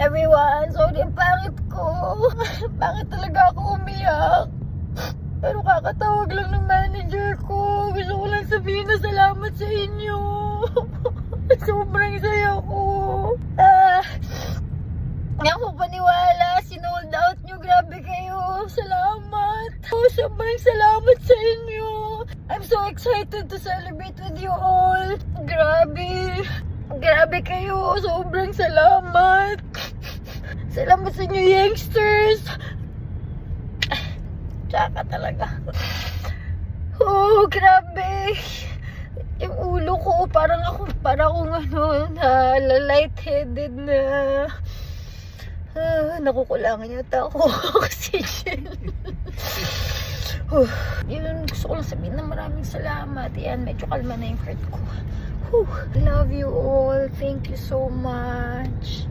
Everyone, sorry ang pangit ko. Pangit talaga ako umiyak. Pero kakatawag lang ng manager ko. Gusto ko lang sabihin na salamat sa inyo. Sobrang saya ko. Hindi ako paniwala. Sinold out nyo. Grabe kayo. Salamat. Sobrang salamat sa inyo. I'm so excited to celebrate with you all. Grabe. Grabe kayo. Sobrang salamat. Salamat sa inyo, youngsters. Tsaka talaga. Oh, grabe. Yung ulo ko, parang akong na lightheaded na. Nakukulangan yata ako. Oxygen. Yun, gusto ko lang sabihin na maraming salamat. Yan, medyo kalma na yung heart ko. Love you all. Thank you so much.